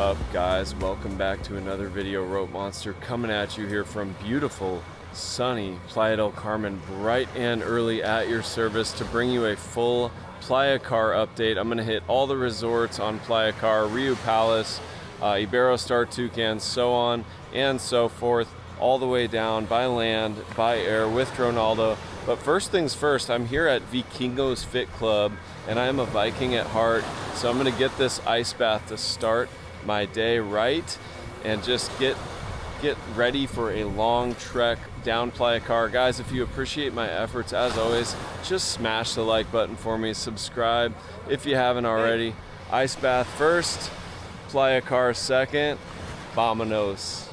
up, guys? Welcome back to another video. Rope Monster coming at you here from beautiful sunny Playa del Carmen, bright and early at your service to bring you a full Playacar update. I'm going to hit all the resorts on Playacar, Rio Palace, Iberostar Toucan, so on and so forth, all the way down by land, by air with Dronaldo. But first things first, I'm here at Vikingos Fit Club and I am a Viking at heart, so I'm going to get this ice bath to start my day right and just get ready for a long trek down Playacar. Guys, if you appreciate my efforts, as always, just smash the like button for me, subscribe if you haven't already. Ice bath first, Playacar second, Vamanos.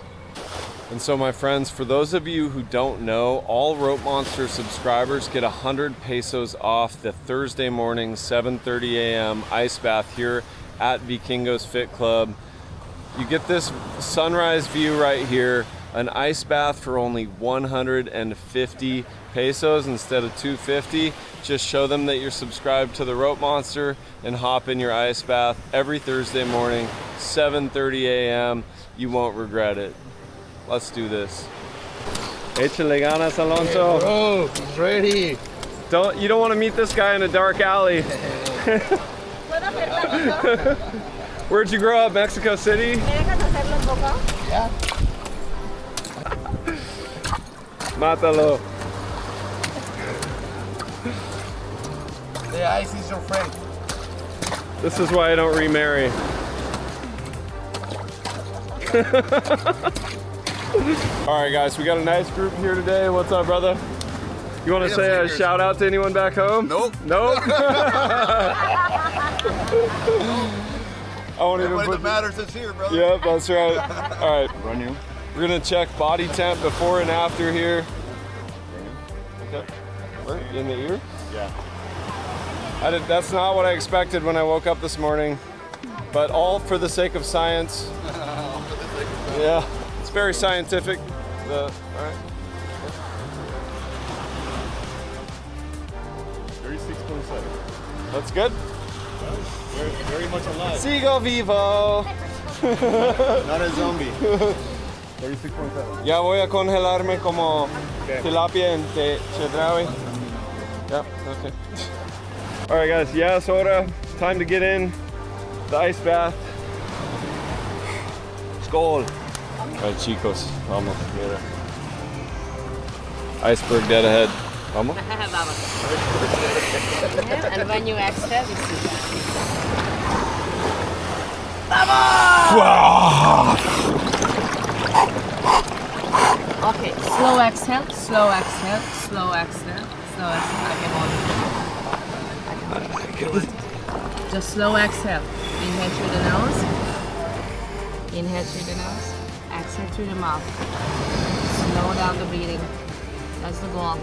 And so my friends, for those of you who don't know, all Rope Monster subscribers get 100 pesos off the Thursday morning 7:30 a.m. ice bath here at Vikingos Fit Club. You get this sunrise view right here, an ice bath for only 150 pesos instead of 250. Just show them that you're subscribed to the Rope Monster and hop in your ice bath every Thursday morning, 7:30 a.m. You won't regret it. Let's do this. Échale ganas, Alonso. Hey, bro, he's ready. You don't want to meet this guy in a dark alley. Where'd you grow up? Mexico City? Yeah. Mátalo. The ice is your friend. This is why I don't remarry. All right, guys, we got a nice group here today. What's up, brother? You want to say a shout out to anyone back home? Nope. Nope. I won't even Everybody put that matters is here, brother. Yep, that's right. All right, Run you. we're gonna check body temp before and after here. Okay. Right in the ear? Yeah. That's not what I expected when I woke up this morning, but all for the sake of science. Yeah, it's very scientific. All right. 36.7. That's good. Very much alive. Sigo vivo. Not a zombie. 36.7. Ya voy a congelarme como tilapia en Chedraui. Yep, okay. All right, guys, yeah, it's hora. Time to get in the ice bath. Skål. All right, chicos, vamos. Mira. Iceberg dead ahead. Vamos. And when you exhale, you see that. Okay, slow exhale, slow exhale, slow exhale, slow exhale. Just slow exhale. Inhale through the nose. Inhale through the nose. Exhale through the mouth. Slow down the breathing. That's the goal.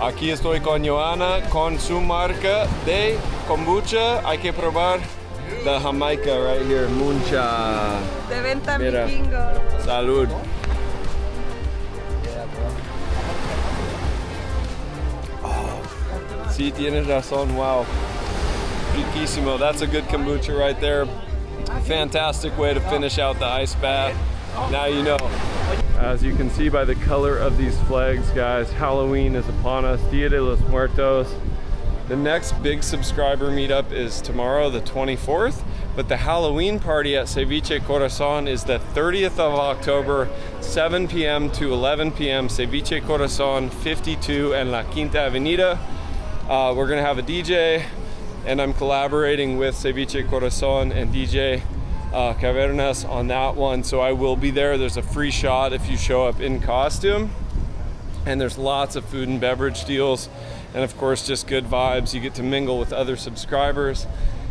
Aquí estoy con Joana con su marca de kombucha. Hay que probar the Jamaica right here, Muncha. De venta Mira. Vikingo. Salud. Sí, tienes razón, wow. Riquísimo, that's a good kombucha right there. Fantastic way to finish out the ice bath. Now you know. As you can see by the color of these flags, guys, Halloween is upon us, Dia de los Muertos. The next big subscriber meetup is tomorrow, the 24th, but the Halloween party at Ceviche Corazon is the 30th of October, 7 p.m. to 11 p.m. Ceviche Corazon 52 and La Quinta Avenida. We're gonna have a DJ, and I'm collaborating with Ceviche Corazon and DJ Cavernas on that one, so I will be there. There's a free shot if you show up in costume. and there's lots of food and beverage deals, and of course just good vibes. You get to mingle with other subscribers,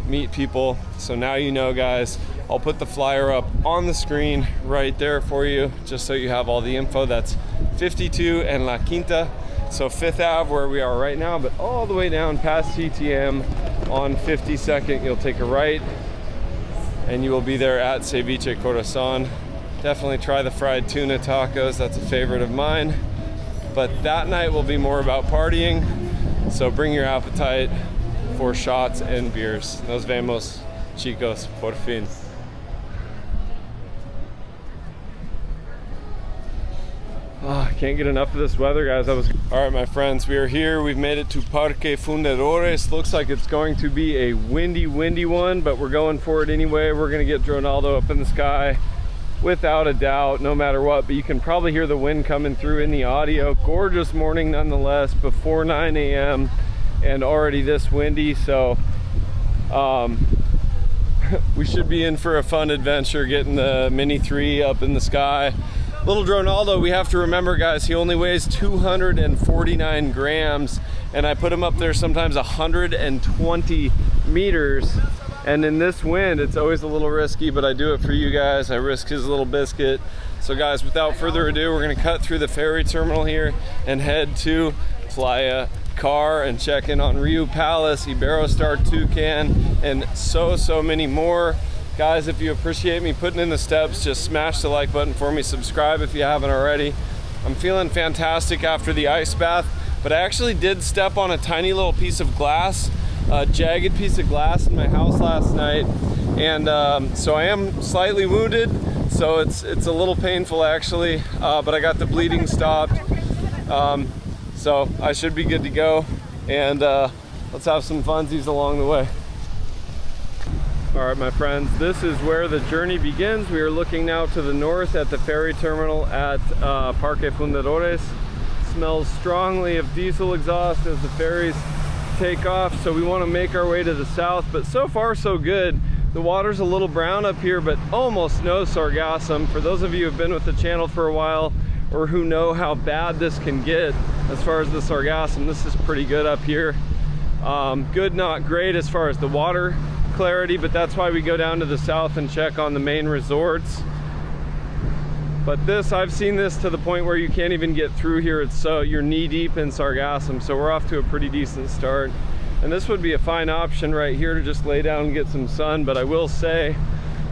meet people. So now you know, guys. I'll put the flyer up on the screen right there for you, just so you have all the info. That's 52 and La Quinta, so 5th Ave where we are right now, but all the way down past TTM on 52nd, you'll take a right and you will be there at Ceviche Corazon. Definitely try the fried tuna tacos, that's a favorite of mine. But that night will be more about partying, so bring your appetite for shots and beers. Nos vemos, chicos, por fin. Oh, I can't get enough of this weather, guys. All right, my friends, we are here. We've made it to Parque Fundadores. Looks like it's going to be a windy one, but we're going for it anyway. We're gonna get Dronaldo up in the sky without a doubt, no matter what. But you can probably hear the wind coming through in the audio. Gorgeous morning nonetheless, before 9 a.m. and already this windy. So we should be in for a fun adventure getting the Mini 3 up in the sky. Little Dronaldo, we have to remember, guys, he only weighs 249 grams, and I put him up there sometimes 120 meters. And in this wind, it's always a little risky, but I do it for you guys. I risk his little biscuit. So guys, without further ado, we're gonna cut through the ferry terminal here and head to Playacar and check in on Riu Palace, Iberostar Toucan, and so many more. Guys, if you appreciate me putting in the steps, just smash the like button for me. Subscribe if you haven't already. I'm feeling fantastic after the ice bath, but I actually did step on a tiny little piece of glass, a jagged piece of glass in my house last night, and so I am slightly wounded, so it's a little painful actually, but I got the bleeding stopped, so I should be good to go, and let's have some funsies along the way. All right, my friends, this is where the journey begins. We are looking now to the north at the ferry terminal at Parque Fundadores. Smells strongly of diesel exhaust as the ferries take off, so we want to make our way to the south, but so far so good. The water's a little brown up here, but almost no sargassum. For those of you who have been with the channel for a while or who know how bad this can get as far as the sargassum, this is pretty good up here. Good, not great as far as the water clarity, but that's why we go down to the south and check on the main resorts. But this, I've seen this to the point where you can't even get through here. It's so you're knee deep in sargassum, so we're off to a pretty decent start. And this would be a fine option right here to just lay down and get some sun. But I will say,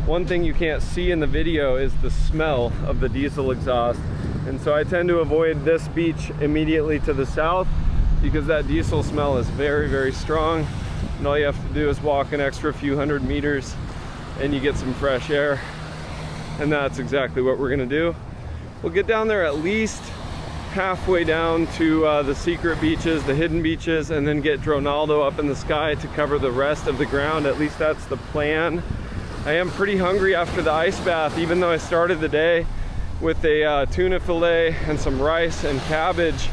one thing you can't see in the video is the smell of the diesel exhaust. And so I tend to avoid this beach immediately to the south because that diesel smell is very strong. And all you have to do is walk an extra few hundred meters and you get some fresh air. And that's exactly what we're gonna do. We'll get down there at least halfway down to the secret beaches, the hidden beaches, and then get Dronaldo up in the sky to cover the rest of the ground. At least that's the plan. I am pretty hungry after the ice bath, even though I started the day with a tuna fillet and some rice and cabbage.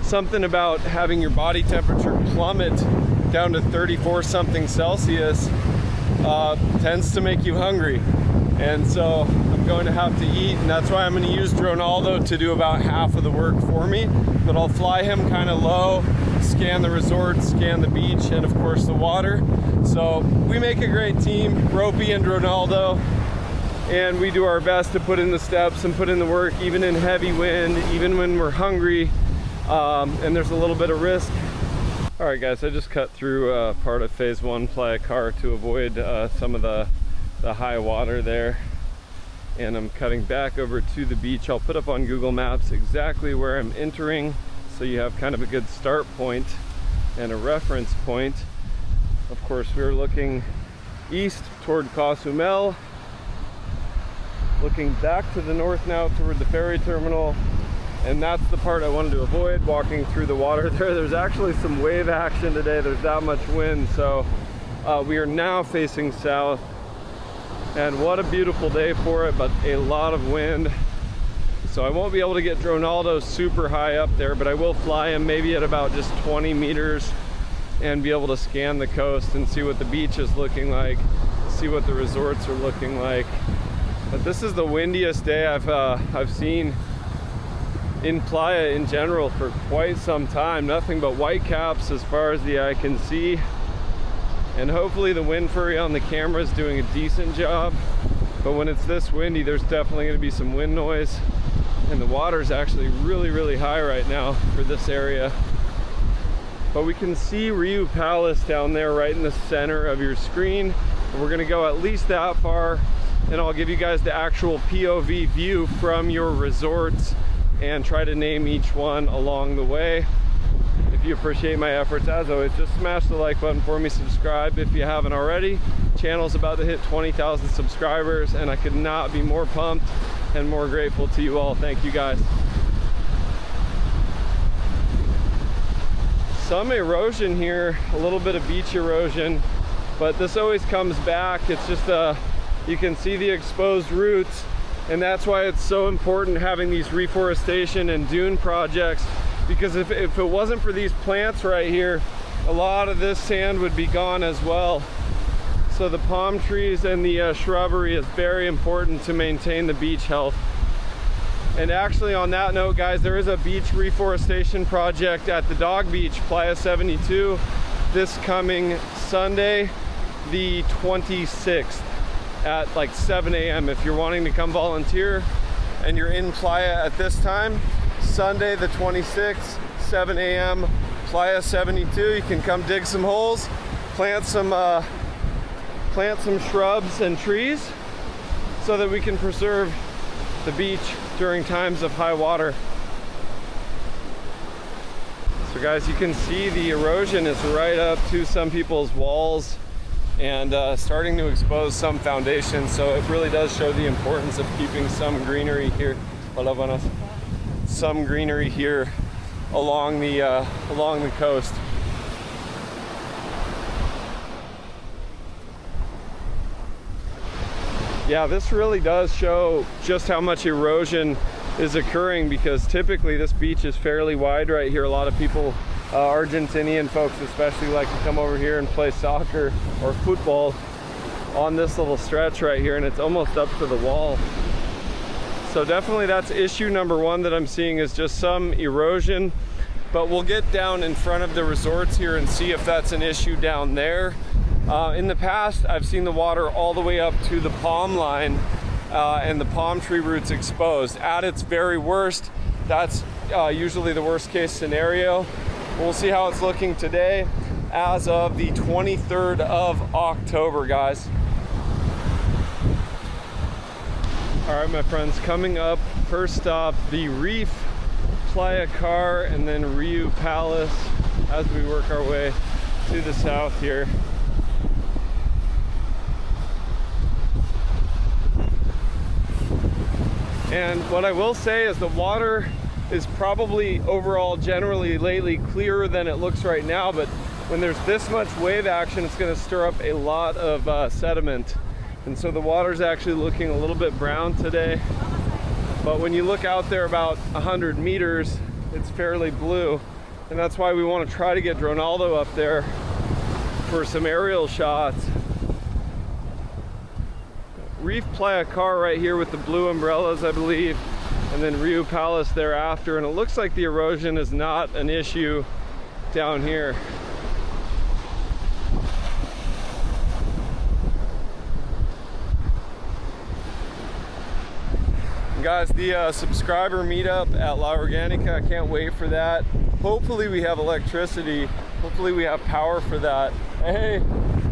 Something about having your body temperature plummet down to 34 something Celsius tends to make you hungry. And so I'm going to have to eat, and that's why I'm going to use Dronaldo to do about half of the work for me. But I'll fly him kind of low, scan the resort, scan the beach, and of course the water. So we make a great team, Ropey and Dronaldo, and we do our best to put in the steps and put in the work, even in heavy wind, even when we're hungry, and there's a little bit of risk. All right, guys, I just cut through part of phase 1 Playacar to avoid some of the high water there, and I'm cutting back over to the beach. I'll put up on Google Maps exactly where I'm entering, so you have kind of a good start point and a reference point. Of course, we're looking east toward Cozumel, looking back to the north now toward the ferry terminal. And that's the part I wanted to avoid, walking through the water there. There's actually some wave action today. There's that much wind. So we are now facing south. And what a beautiful day for it, but a lot of wind. So I won't be able to get Dronaldo super high up there, but I will fly him maybe at about just 20 meters and be able to scan the coast and see what the beach is looking like, see what the resorts are looking like. But this is the windiest day I've seen in Playa in general for quite some time. Nothing but white caps as far as the eye can see. And hopefully the wind furry on the camera is doing a decent job. But when it's this windy, there's definitely going to be some wind noise. And the water is actually really, really high right now for this area. But we can see Rio Palace down there right in the center of your screen. And we're going to go at least that far. And I'll give you guys the actual POV view from your resorts and try to name each one along the way. If you appreciate my efforts, as always, just smash the like button for me, subscribe if you haven't already. Channel's about to hit 20,000 subscribers, and I could not be more pumped and more grateful to you all. Thank you guys. Some erosion here, a little bit of beach erosion, but this always comes back. It's just you can see the exposed roots, and that's why it's so important having these reforestation and dune projects, because if it wasn't for these plants right here, a lot of this sand would be gone as well. So the palm trees and the shrubbery is very important to maintain the beach health. And actually, on that note, guys, there is a beach reforestation project at the dog beach, Playa 72, this coming Sunday, the 26th. At like 7 a.m. if you're wanting to come volunteer and you're in Playa at this time. Sunday the 26th, 7 a.m. Playa 72. You can come dig some holes, plant some shrubs and trees so that we can preserve the beach during times of high water. So guys, you can see the erosion is right up to some people's walls and starting to expose some foundations, so it really does show the importance of keeping some greenery here. Hola, buenas. Some greenery here along the coast. Yeah, this really does show just how much erosion is occurring, because typically this beach is fairly wide right here. A lot of people, Argentinian folks especially, like to come over here and play soccer or football on this little stretch right here, and it's almost up to the wall. So definitely that's issue number one that I'm seeing, is just some erosion. But we'll get down in front of the resorts here and see if that's an issue down there. In the past, I've seen the water all the way up to the palm line and the palm tree roots exposed. At its very worst, that's usually the worst case scenario. We'll see how it's looking today as of the 23rd of October, guys. All right, my friends, coming up, first stop, the Reef, Playacar, and then Rio Palace as we work our way to the south here. And what I will say is the water is probably overall generally lately clearer than it looks right now, but when there's this much wave action, it's going to stir up a lot of sediment. And so the water's actually looking a little bit brown today. But when you look out there about 100 meters, it's fairly blue. And that's why we want to try to get Ronaldo up there for some aerial shots. Reef Playacar right here with the blue umbrellas, I believe, and then Rio Palace thereafter. And it looks like the erosion is not an issue down here. Guys, the subscriber meetup at La Organica, I can't wait for that. Hopefully we have electricity. Hopefully we have power for that. Hey,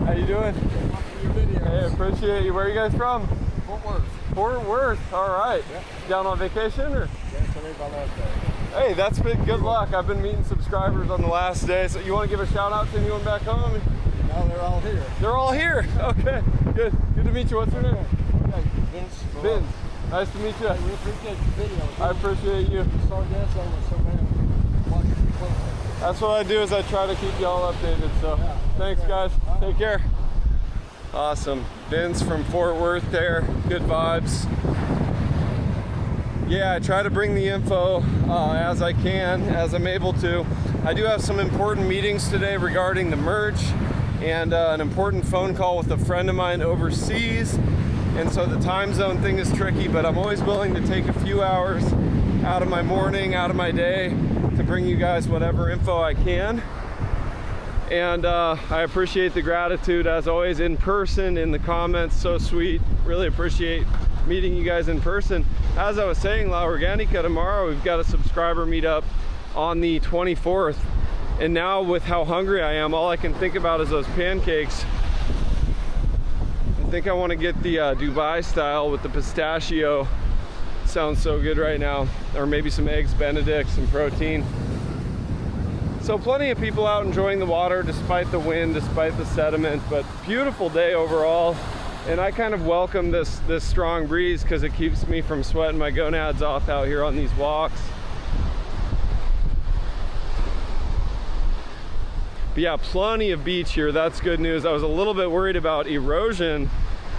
how you doing? Hey, appreciate you. Where are you guys from? Fort Worth. Fort Worth, all right. Yeah. Down on vacation, or? Yeah, today my last day. Hey, that's been good luck. I've been meeting subscribers on the last day. So you want to give a shout out to anyone back home? No, they're all here. They're all here. Okay, good. Good to meet you. What's your name? Okay, Vince. Vince. Nice to meet you. We appreciate your video. I appreciate you. You saw this over so many. Watch it closely. That's what I do, is I try to keep y'all updated. So Yeah. thanks, guys. Take care. Awesome. Vince from Fort Worth there. Good vibes. Yeah, I try to bring the info as I can, as I'm able to. I do have some important meetings today regarding the merch and an important phone call with a friend of mine overseas. And so the time zone thing is tricky, but I'm always willing to take a few hours out of my morning, out of my day to bring you guys whatever info I can. And I appreciate the gratitude as always in person, in the comments, so sweet. Really appreciate meeting you guys in person. As I was saying, La Organica tomorrow, we've got a subscriber meetup on the 24th. And now with how hungry I am, all I can think about is those pancakes. I think I want to get the Dubai style with the pistachio. Sounds so good right now. Or maybe some eggs Benedict, some protein. So plenty of people out enjoying the water despite the wind, despite the sediment, but beautiful day overall. And I kind of welcome this strong breeze because it keeps me from sweating my gonads off out here on these walks. But yeah, plenty of beach here. That's good news. I was a little bit worried about erosion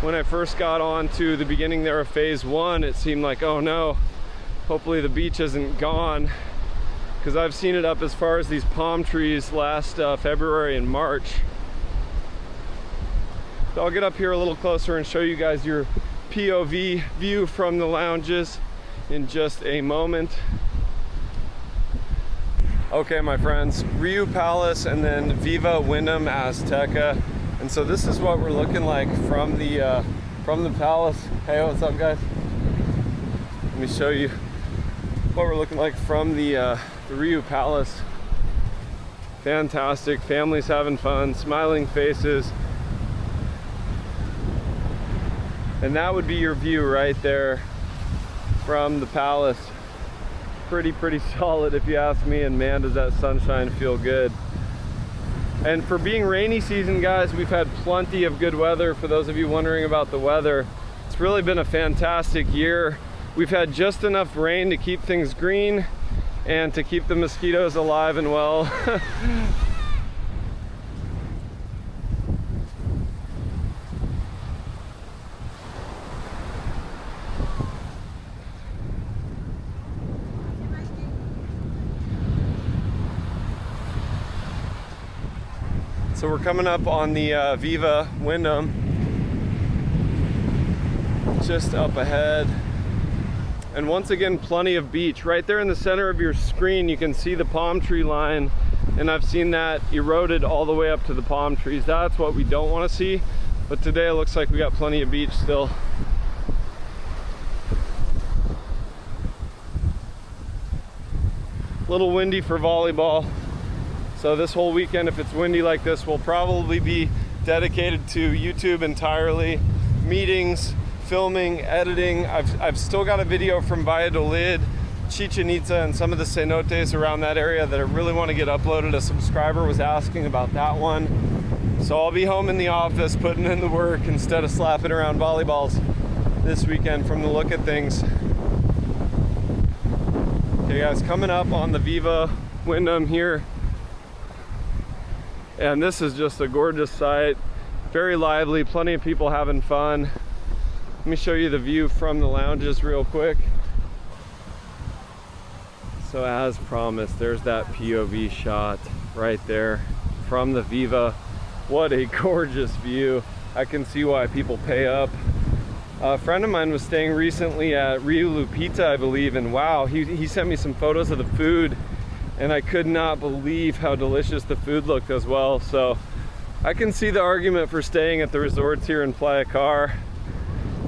when I first got on to the beginning there of phase 1. It seemed like, oh no, hopefully the beach isn't gone, because I've seen it up as far as these palm trees last February and March. So I'll get up here a little closer and show you guys your POV view from the lounges in just a moment. Okay, my friends, Riu Palace and then Viva Wyndham Azteca. And so this is what we're looking like from the palace. Hey, what's up, guys? Let me show you what we're looking like from the Riu Palace. Fantastic, families having fun, smiling faces. And that would be your view right there from the palace. Pretty solid if you ask me, and man, does that sunshine feel good. And for being rainy season, guys, we've had plenty of good weather. For those of you wondering about the weather, it's really been a fantastic year. We've had just enough rain to keep things green and to keep the mosquitoes alive and well. So we're coming up on the Viva Wyndham, just up ahead. And once again, plenty of beach. Right there in the center of your screen, you can see the palm tree line, and I've seen that eroded all the way up to the palm trees. That's what we don't want to see, but today it looks like we got plenty of beach still. A little windy for volleyball. So this whole weekend, if it's windy like this, will probably be dedicated to YouTube entirely. Meetings, filming, editing. I've still got a video from Valladolid, Chichen Itza, and some of the cenotes around that area that I really want to get uploaded. A subscriber was asking about that one. So I'll be home in the office putting in the work instead of slapping around volleyballs this weekend from the look of things. Okay guys, coming up on the Viva Wyndham here. And this is just a gorgeous sight, very lively, plenty of people having fun. Let me show you the view from the lounges real quick. So as promised, there's that POV shot right there from the Viva. What a gorgeous view. I can see why people pay up. A friend of mine was staying recently at Rio Lupita, I believe, and wow, he sent me some photos of the food. And I could not believe how delicious the food looked as well. So I can see the argument for staying at the resorts here in Playacar.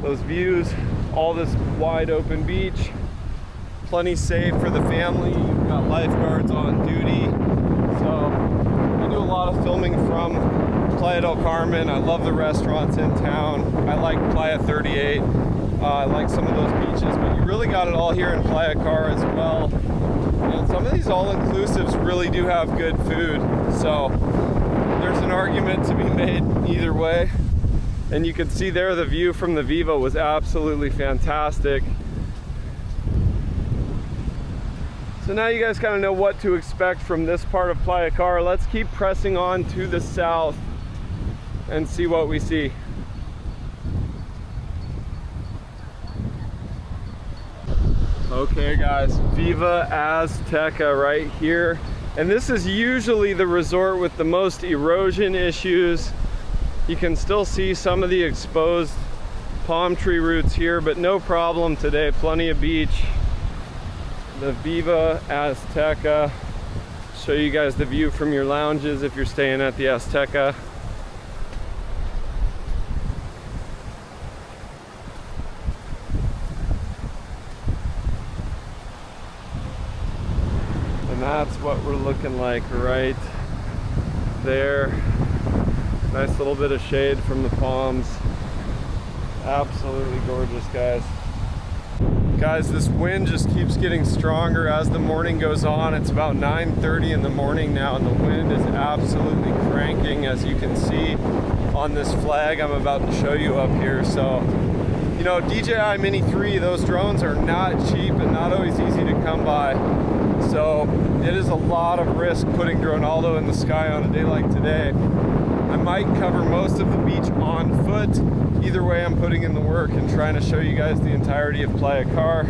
Those views, all this wide open beach, plenty safe for the family. You've got lifeguards on duty. So I do a lot of filming from Playa del Carmen. I love the restaurants in town. I like Playa 38. I like some of those beaches, but you really got it all here in Playacar as well. And some of these all-inclusives really do have good food, so there's an argument to be made either way. And you can see there the view from the Viva was absolutely fantastic. So now you guys kind of know what to expect from this part of Playacar. Let's keep pressing on to the south and see what we see. Okay guys, Viva Azteca right here. And this is usually the resort with the most erosion issues. You can still see some of the exposed palm tree roots here, but no problem today, plenty of beach. the Viva Azteca. Show you guys the view from your lounges if you're staying at the Azteca. And that's what we're looking like right there. Nice little bit of shade from the palms. Absolutely gorgeous, guys. Guys, this wind just keeps getting stronger as the morning goes on. It's about 9:30 in the morning now, and the wind is absolutely cranking, as you can see on this flag I'm about to show you up here. So, you know, DJI Mini 3, those drones are not cheap and not always easy to come by. So it is a lot of risk putting Dronaldo in the sky on a day like today. I might cover most of the beach on foot. Either way, I'm putting in the work and trying to show you guys the entirety of Playacar.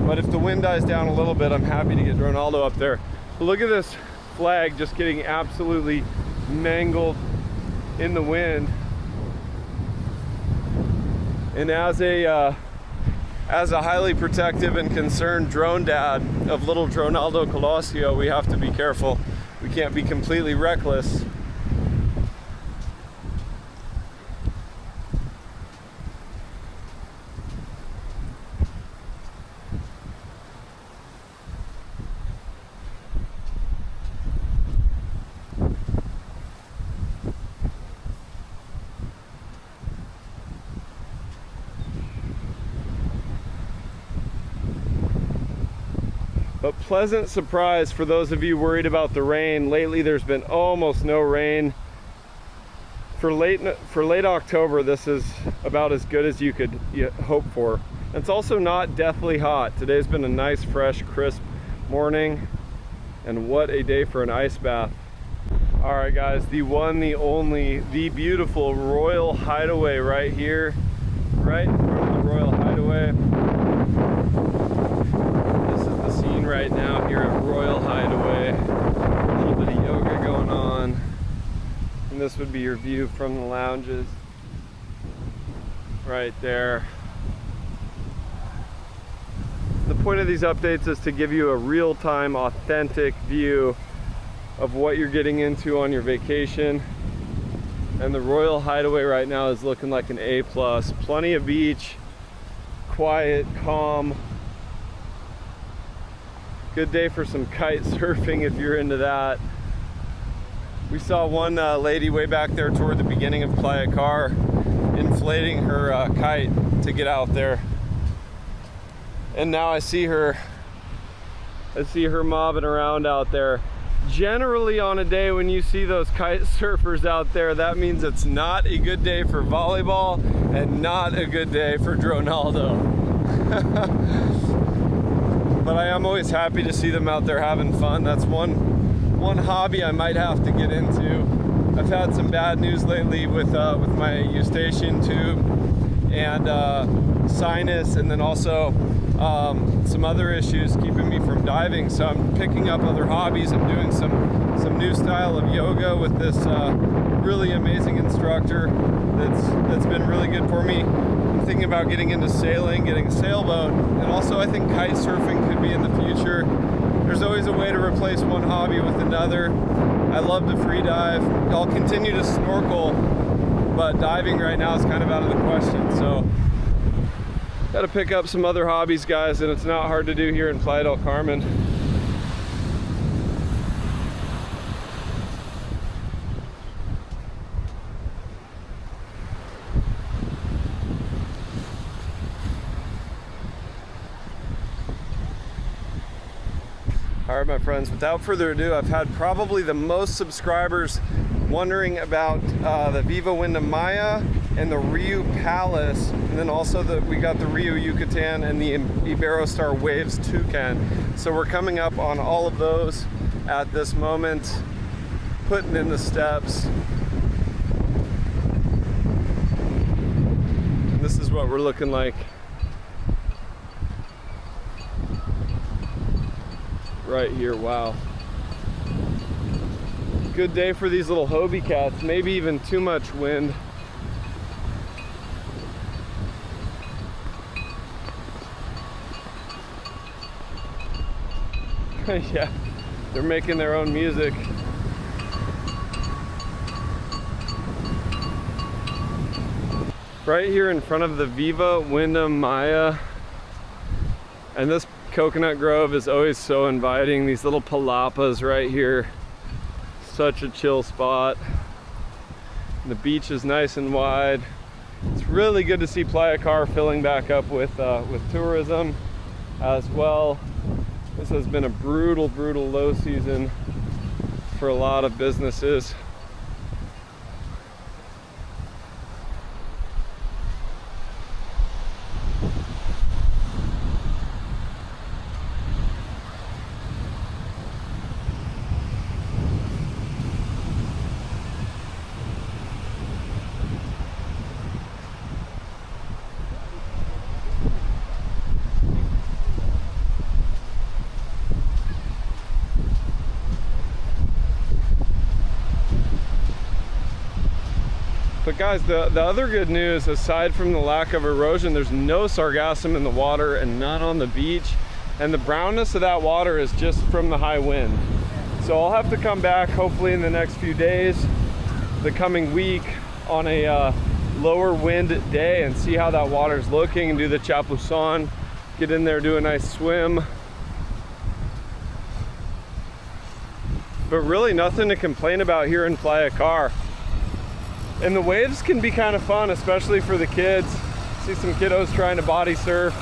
But if the wind dies down a little bit, I'm happy to get Dronaldo up there. But look at this flag just getting absolutely mangled in the wind. And as a highly protective and concerned drone dad of little Dronaldo Colosio, we have to be careful. We can't be completely reckless. But pleasant surprise for those of you worried about the rain. Lately there's been almost no rain. For late October, this is about as good as you could hope for. It's also not deathly hot. Today's been a nice, fresh, crisp morning, and what a day for an ice bath. All right, guys, the one, the only, the beautiful Royal Hideaway right here, right in front of the Royal Hideaway. Right now here at Royal Hideaway. A little bit of yoga going on. And this would be your view from the lounges. Right there. The point of these updates is to give you a real-time, authentic view of what you're getting into on your vacation. And the Royal Hideaway right now is looking like an A+. Plenty of beach, quiet, calm. Good day for some kite surfing if you're into that. We saw one lady way back there toward the beginning of Playacar inflating her kite to get out there. And now I see her mobbing around out there. Generally on a day when you see those kite surfers out there, that means it's not a good day for volleyball and not a good day for Dronaldo. But I am always happy to see them out there having fun. That's one hobby I might have to get into. I've had some bad news lately with my eustachian tube and sinus, and then also some other issues keeping me from diving. So I'm picking up other hobbies. I'm doing some new style of yoga with this really amazing instructor that's been really good for me. I'm thinking about getting into sailing, getting a sailboat, and also I think kite surfing could be in the future. There's always a way to replace one hobby with another. I love to free dive. I'll continue to snorkel, but diving right now is kind of out of the question. So got to pick up some other hobbies, guys, and it's not hard to do here in Playa del Carmen. All right, my friends, without further ado, I've had probably the most subscribers wondering about the Viva Wyndham Maya and the Rio Palace, and then also we got the Rio Yucatan and the Iberostar Waves Toucan. So we're coming up on all of those at this moment, putting in the steps. And this is what we're looking like. Right here, wow. Good day for these little Hobie cats, maybe even too much wind. Yeah, they're making their own music. Right here in front of the Viva Wyndham Maya. And this coconut grove is always so inviting. These little palapas right here. Such a chill spot. The beach is nice and wide. It's really good to see Playacar filling back up with tourism as well. This has been a brutal, brutal low season for a lot of businesses. But guys, the other good news, aside from the lack of erosion, there's no sargassum in the water and none on the beach. And the brownness of that water is just from the high wind. So I'll have to come back hopefully in the next few days, the coming week, on a lower wind day and see how that water's looking and do the chapuzon, get in there, do a nice swim. But really nothing to complain about here in Playacar. And the waves can be kind of fun, especially for the kids. See some kiddos trying to body surf.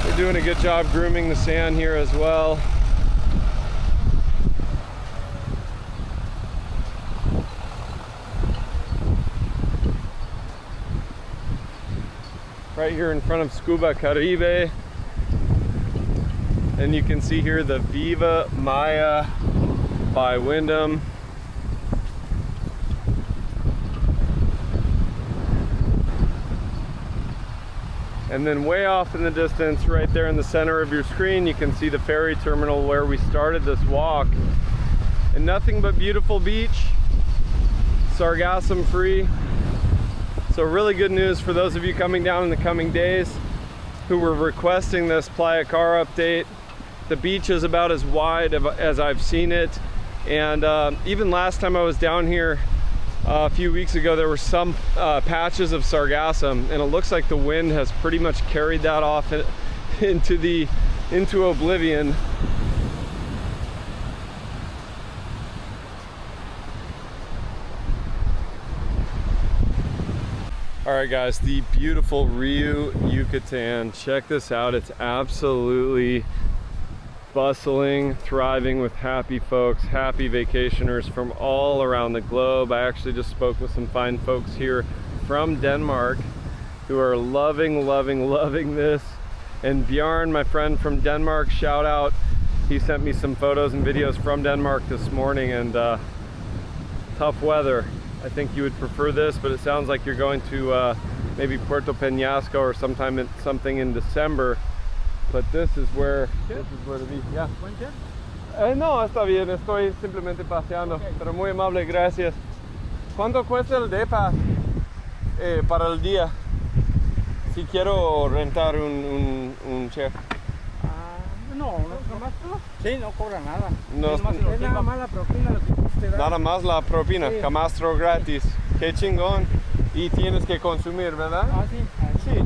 They're doing a good job grooming the sand here as well. Right here in front of Scuba Caribe. And you can see here the Viva Maya by Wyndham. And then way off in the distance, right there in the center of your screen, you can see the ferry terminal where we started this walk. And nothing but beautiful beach, sargassum free. So really good news for those of you coming down in the coming days who were requesting this Playacar update. The beach is about as wide as I've seen it. And even last time I was down here a few weeks ago, there were some patches of sargassum, and it looks like the wind has pretty much carried that off into oblivion. All right, guys, the beautiful Rio Yucatan. Check this out. It's absolutely bustling, thriving with happy folks, happy vacationers from all around the globe. I actually just spoke with some fine folks here from Denmark who are loving this. And Bjarne, my friend from Denmark, shout out. He sent me some photos and videos from Denmark this morning, and tough weather. I think you would prefer this, but it sounds like you're going to maybe Puerto Peñasco or something in December. But this is where the beach. Yeah. No, está bien. Estoy simplemente paseando. Okay. Pero muy amable, gracias. ¿Cuánto cuesta el DEPA para el día? Si quiero rentar un chef. No, sí, no cobra nada. No, es nada más la propina lo que usted da. Nada más la propina, sí. Camastro gratis. Qué chingón. Y tienes que consumir, ¿verdad? Ah, sí. Sí.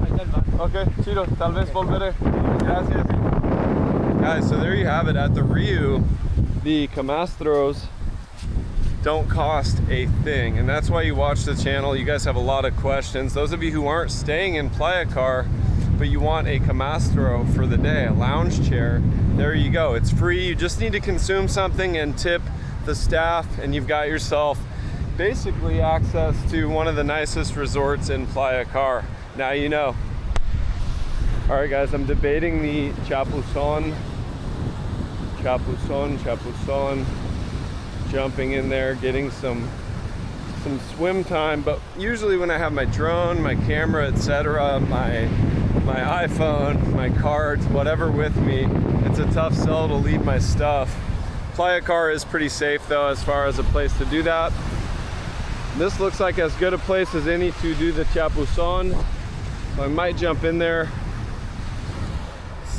Ok, chido. Tal vez volveré. Gracias. Guys, so there you have it. At the Rio, the camastros don't cost a thing. And that's why you watch the channel. You guys have a lot of questions. Those of you who aren't staying in Playacar, but you want a camastro for the day, a lounge chair, there you go. It's free. You just need to consume something and tip the staff, and you've got yourself basically access to one of the nicest resorts in Playacar. Now you know. All right, guys, I'm debating the chapuzon, jumping in there, getting some swim time. But usually when I have my drone, my camera, etc., my iPhone, my cards, whatever with me, it's a tough sell to leave my stuff. Playacar is pretty safe though, as far as a place to do that. This looks like as good a place as any to do the chapuzon, so I might jump in there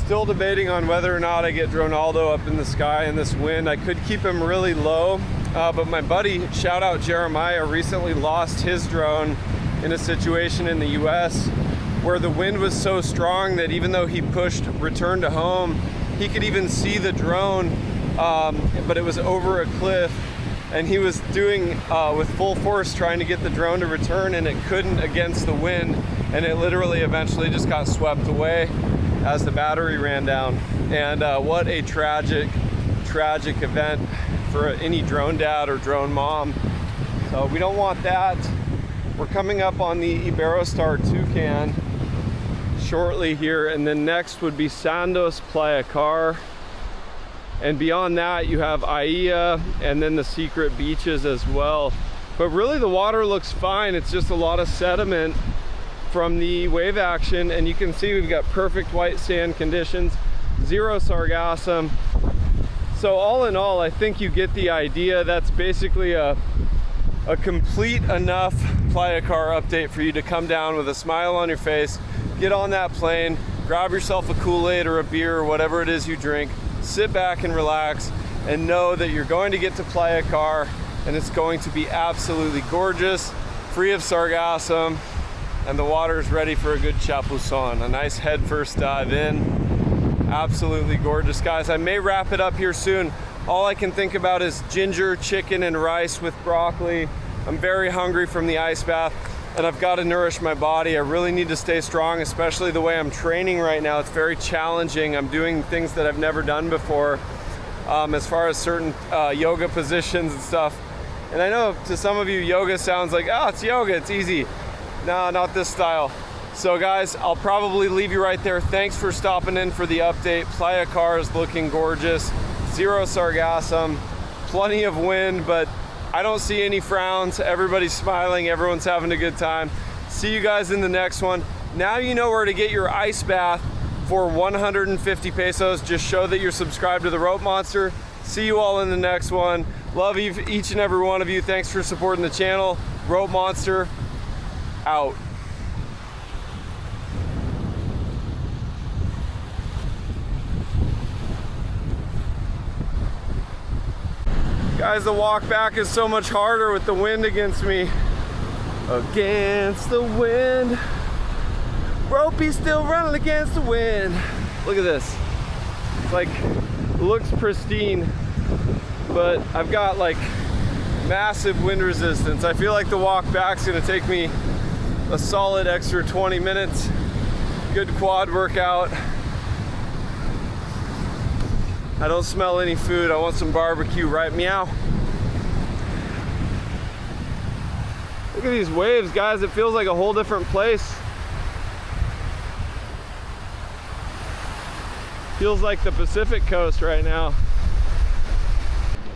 Still debating on whether or not I get Dronaldo up in the sky in this wind. I could keep him really low, but my buddy, shout out Jeremiah, recently lost his drone in a situation in the US where the wind was so strong that even though he pushed return to home, he could even see the drone, but it was over a cliff, and he was doing with full force trying to get the drone to return, and it couldn't against the wind, and it literally eventually just got swept away as the battery ran down. And what a tragic event for any drone dad or drone mom. So we don't want that. We're coming up on the Iberostar Toucan shortly here, and then next would be Sandos Playacar. And beyond that, you have Aia and then the secret beaches as well. But really the water looks fine. It's just a lot of sediment from the wave action. And you can see we've got perfect white sand conditions, zero sargassum. So all in all, I think you get the idea. That's basically a complete enough Playacar update for you to come down with a smile on your face, get on that plane, grab yourself a Kool-Aid or a beer or whatever it is you drink, sit back and relax, and know that you're going to get to Playacar and it's going to be absolutely gorgeous, free of sargassum, and the water is ready for a good chapuzon, a nice head first dive in. Absolutely gorgeous, guys. I may wrap it up here soon. All I can think about is ginger, chicken, and rice with broccoli. I'm very hungry from the ice bath, and I've got to nourish my body. I really need to stay strong, especially the way I'm training right now. It's very challenging. I'm doing things that I've never done before, as far as certain yoga positions and stuff. And I know to some of you, yoga sounds like, oh, it's yoga, it's easy. No, not this style. So guys, I'll probably leave you right there. Thanks for stopping in for the update. Playacar is looking gorgeous. Zero sargassum, plenty of wind, but I don't see any frowns. Everybody's smiling, everyone's having a good time. See you guys in the next one. Now you know where to get your ice bath for 150 pesos. Just show that you're subscribed to the Rope Monster. See you all in the next one. Love each and every one of you. Thanks for supporting the channel. Rope Monster, out. Guys, the walk back is so much harder with the wind against me. Against the wind. Ropey's still running against the wind. Look at this. It's like, looks pristine, but I've got like massive wind resistance. I feel like the walk back's gonna take me a solid extra 20 minutes. Good quad workout. I don't smell any food. I want some barbecue, right? Meow. Look at these waves, guys. It feels like a whole different place. Feels like the Pacific coast right now.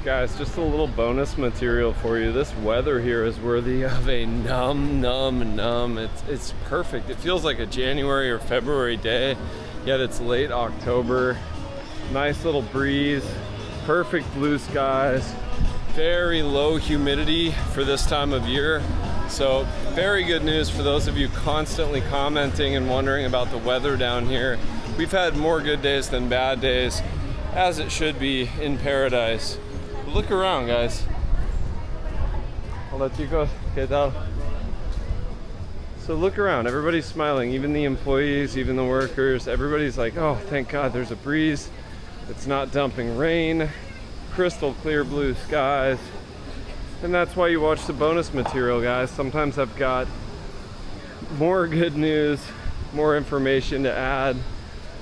Guys, just a little bonus material for you. This weather here is worthy of a num. It's perfect. It feels like a January or February day, yet it's late October. Nice little breeze, perfect blue skies, very low humidity for this time of year. So very good news for those of you constantly commenting and wondering about the weather down here. We've had more good days than bad days, as it should be in paradise. But look around, guys. Hola chicos, ¿qué tal? So look around, everybody's smiling, even the employees, even the workers. Everybody's like, oh, thank God there's a breeze. It's not dumping rain, crystal clear blue skies. And that's why you watch the bonus material, guys. Sometimes I've got more good news, more information to add.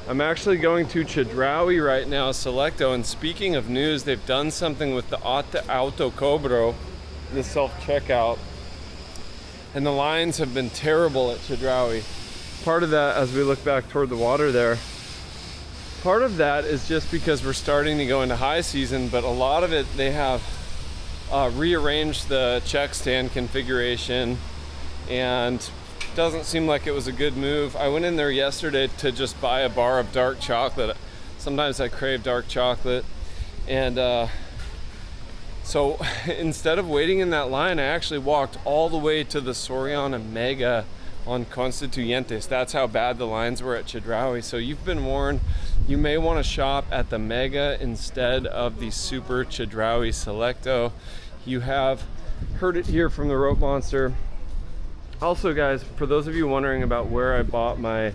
I'm actually going to Chedraui right now, Selecto, and speaking of news, they've done something with the Auto Cobro, the self-checkout, and the lines have been terrible at Chedraui. Part of that, as we look back toward the water there, part of that is just because we're starting to go into high season, but a lot of it, they have rearranged the check stand configuration, and doesn't seem like it was a good move. I went in there yesterday to just buy a bar of dark chocolate. Sometimes I crave dark chocolate, and so instead of waiting in that line, I actually walked all the way to the Soriana Mega on Constituyentes. That's how bad the lines were at Chedraui. So you've been warned. You may want to shop at the Mega instead of the Super Chedraui Selecto. You have heard it here from the Rope Monster. Also guys, for those of you wondering about where I bought my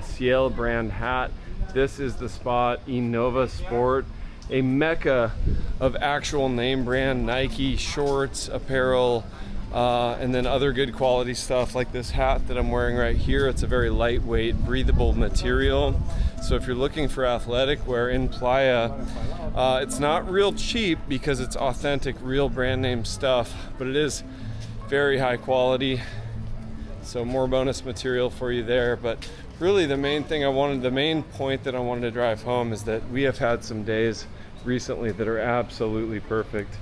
Ciel brand hat, this is the spot, Innova Sport, a mecca of actual name brand Nike shorts, apparel, and then other good quality stuff like this hat that I'm wearing right here. It's a very lightweight, breathable material. So if you're looking for athletic wear in Playa, it's not real cheap because it's authentic, real brand name stuff, but it is very high quality. So more bonus material for you there. But really the main point that I wanted to drive home is that we have had some days recently that are absolutely perfect.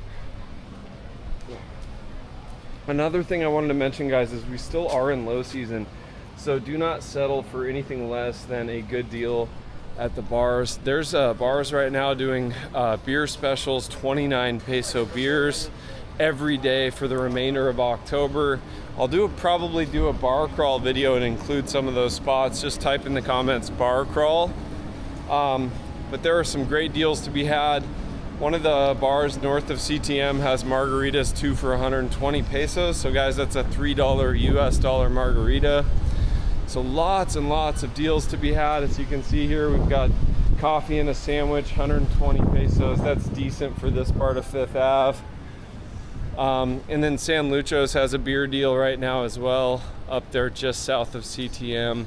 Another thing I wanted to mention, guys, is we still are in low season, so do not settle for anything less than a good deal at the bars. There's bars right now doing beer specials, 29 peso beers every day for the remainder of October. I'll probably do a bar crawl video and include some of those spots. Just type in the comments bar crawl. But there are some great deals to be had. One of the bars north of CTM has margaritas 2 for 120 pesos. So guys, that's a $3 US dollar margarita. So lots and lots of deals to be had. As you can see here, we've got coffee and a sandwich, 120 pesos. That's decent for this part of Fifth Ave. And then San Lucho's has a beer deal right now as well, up there just south of CTM.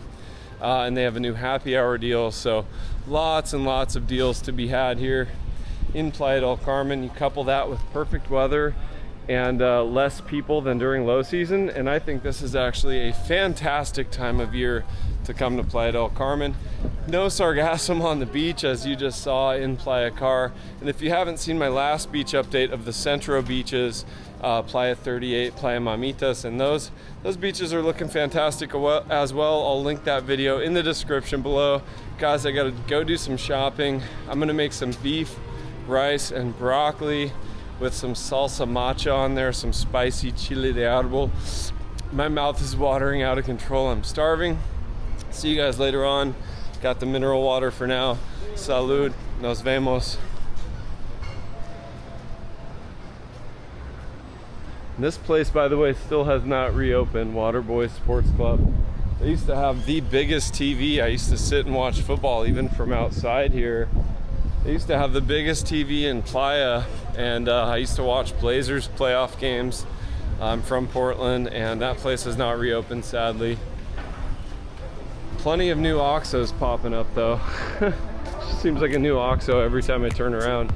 And they have a new happy hour deal. So lots and lots of deals to be had here in Playa del Carmen. You couple that with perfect weather and less people than during low season, and I think this is actually a fantastic time of year to come to Playa del Carmen. No sargassum on the beach, as you just saw in Playacar. And if you haven't seen my last beach update of the Centro beaches, Playa 38, Playa Mamitas, and those beaches are looking fantastic as well. I'll link that video in the description below. Guys, I gotta go do some shopping. I'm gonna make some beef, rice, and broccoli with some salsa macha on there, some spicy chile de árbol. My mouth is watering out of control. I'm starving. See you guys later on. Got the mineral water for now. Salud. Nos vemos. This place, by the way, still has not reopened, Waterboy Sports Club. They used to have the biggest TV. I used to sit and watch football even from outside here. They used to have the biggest TV in Playa, and I used to watch Blazers playoff games. I'm from Portland, and that place has not reopened, sadly. Plenty of new OXXOs popping up, though. Seems like a new OXXO every time I turn around.